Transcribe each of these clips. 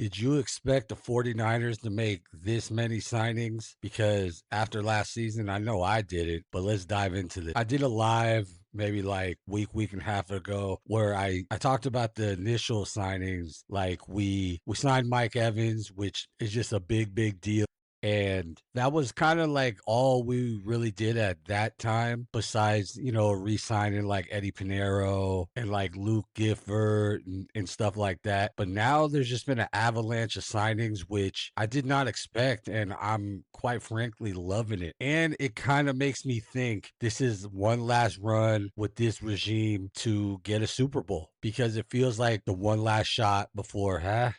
Did you expect the 49ers to make this many signings? Because after last season, I know I did it, but let's dive into this. I did a live maybe like week and a half ago where I talked about the initial signings. Like we signed Mike Evans, which is just a big deal. And that was kind of like all we really did at that time, besides, re-signing like Eddie Pinheiro and like Luke Gifford and stuff like that. But now there's just been an avalanche of signings, which I did not expect. And I'm quite frankly loving it. And it kind of makes me think this is one last run with this regime to get a Super Bowl, because it feels like the one last shot before,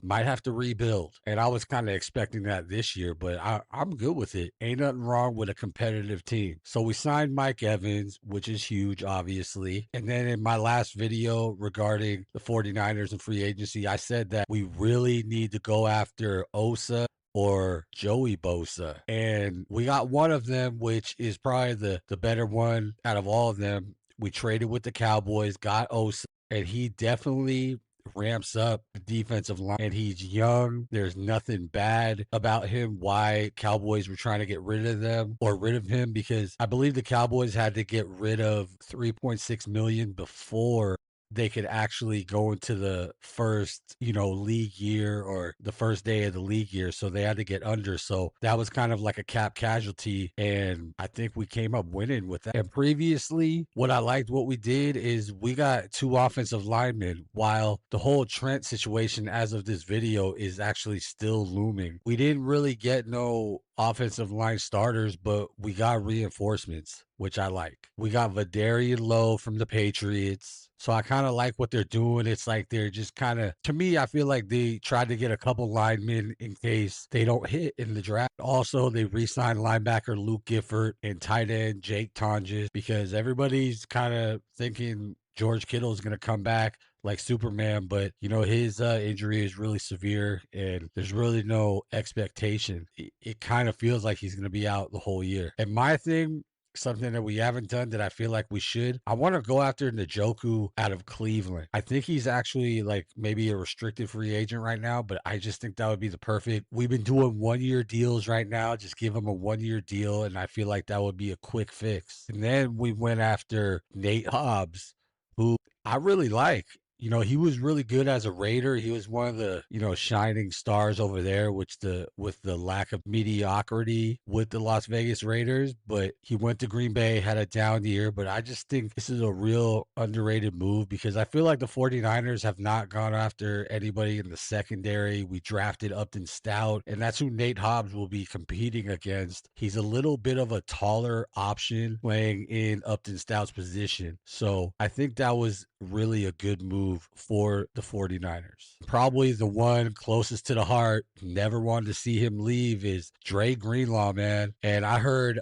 might have to rebuild. And I was kind of expecting that this year, but I'm good with it. Ain't nothing wrong with a competitive team. So we signed Mike Evans, which is huge, obviously. And then in my last video regarding the 49ers and free agency, I said that we really need to go after Osa or Joey Bosa. And we got one of them, which is probably the better one out of all of them. We traded with the Cowboys, got Osa, and he definitely ramps up the defensive line, and he's young. There's nothing bad about him. Why Cowboys were trying to get rid of them or rid of him, because I believe the Cowboys had to get rid of 3.6 million before they could actually go into the first, league year or the first day of the league year. So they had to get under. So that was kind of like a cap casualty. And I think we came up winning with that. And previously, what I liked what we did is we got 2 offensive linemen, while the whole Trent situation as of this video is actually still looming. We didn't really get no offensive line starters, but we got reinforcements, which I like. We got Vadarian Lowe from the Patriots. So I kind of like what they're doing. It's like they're just kind of, to me, I feel like they tried to get a couple linemen in case they don't hit in the draft. Also, they re-signed linebacker Luke Gifford and tight end Jake Tonjes, because everybody's kind of thinking George Kittle is going to come back like Superman, but his injury is really severe and there's really no expectation. It kind of feels like he's going to be out the whole year. And my thing, something that we haven't done that I feel like we should, I want to go after Njoku out of Cleveland. I think he's actually like maybe a restricted free agent right now, but I just think that would be the perfect. We've been doing 1-year deals right now. Just give him a 1-year deal, and I feel like that would be a quick fix. And then we went after Nate Hobbs, who I really like. He was really good as a Raider. He was one of the, shining stars over there, which with the lack of mediocrity with the Las Vegas Raiders. But he went to Green Bay, had a down year. But I just think this is a real underrated move, because I feel like the 49ers have not gone after anybody in the secondary. We drafted Upton Stout, and that's who Nate Hobbs will be competing against. He's a little bit of a taller option playing in Upton Stout's position. So I think that was really a good move for the 49ers. Probably the one closest to the heart, never wanted to see him leave, is Dre Greenlaw, man. And I heard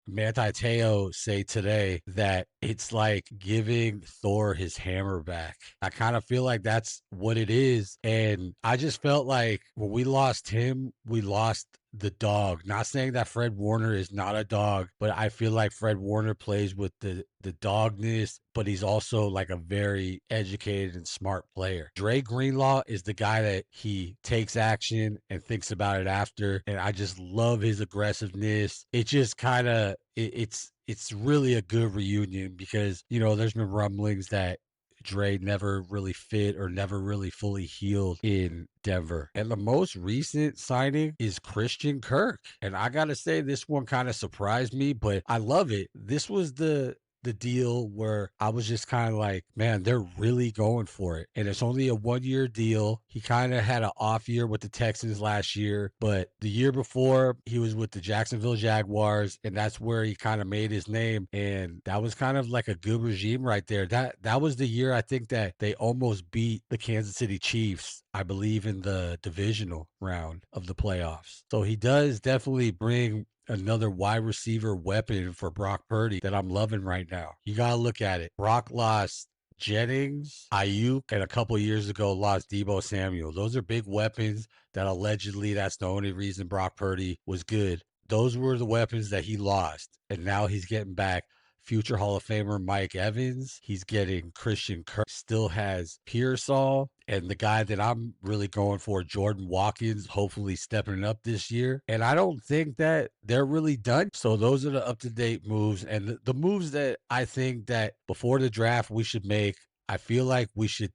Manti Te'o say today that it's like giving Thor his hammer back. I kind of feel like that's what it is. And I just felt like when we lost him, we lost the dog. Not saying that Fred Warner is not a dog, but I feel like Fred Warner plays with the dogness, but he's also like a very educated and smart player. Dre Greenlaw is the guy that he takes action and thinks about it after, and I just love his aggressiveness. It just kind of it's really a good reunion, because there's been rumblings that Dre never really fit or never really fully healed in Denver. And the most recent signing is Christian Kirk. And I got to say, this one kind of surprised me, but I love it. This was the deal where I was just kind of like, man, they're really going for it. And it's only a 1-year deal. He kind of had an off year with the Texans last year, but the year before he was with the Jacksonville Jaguars, and that's where he kind of made his name. And that was kind of like a good regime right there. That was the year I think that they almost beat the Kansas City Chiefs, I believe, in the divisional round of the playoffs. So he does definitely bring another wide receiver weapon for Brock Purdy that I'm loving right now. You got to look at it. Brock lost Jennings, Ayuk, and a couple years ago lost Deebo Samuel. Those are big weapons that allegedly that's the only reason Brock Purdy was good. Those were the weapons that he lost, and now he's getting back future Hall of Famer Mike Evans. He's getting Christian Kirk. Still has Pearsall. And the guy that I'm really going for, Jordan Watkins, hopefully stepping up this year. And I don't think that they're really done. So those are the up-to-date moves. And the moves that I think that before the draft we should make, I feel like we should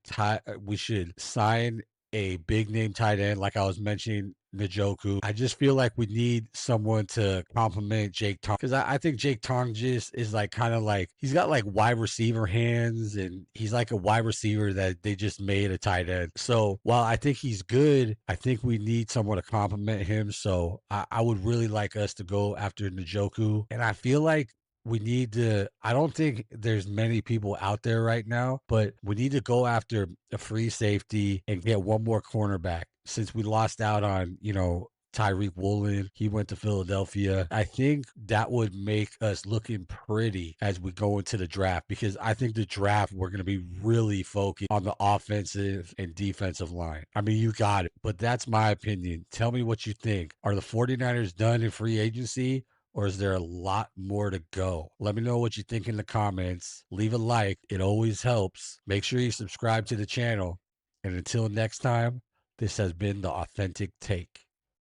sign a big name tight end, like I was mentioning, Njoku. I just feel like we need someone to complement Jake Tong, because I think Jake Tong just is like kind of like he's got like wide receiver hands, and he's like a wide receiver that they just made a tight end. So while I think he's good, I think we need someone to complement him. So I would really like us to go after Njoku, and I feel like we need to, I don't think there's many people out there right now, but we need to go after a free safety and get one more cornerback since we lost out on, Tyreek Woolen. He went to Philadelphia. I think that would make us looking pretty as we go into the draft, because I think the draft, we're going to be really focused on the offensive and defensive line. I mean, you got it, but that's my opinion. Tell me what you think. Are the 49ers done in free agency, or is there a lot more to go? Let me know what you think in the comments. Leave a like. It always helps. Make sure you subscribe to the channel. And until next time, this has been the Authentic Take.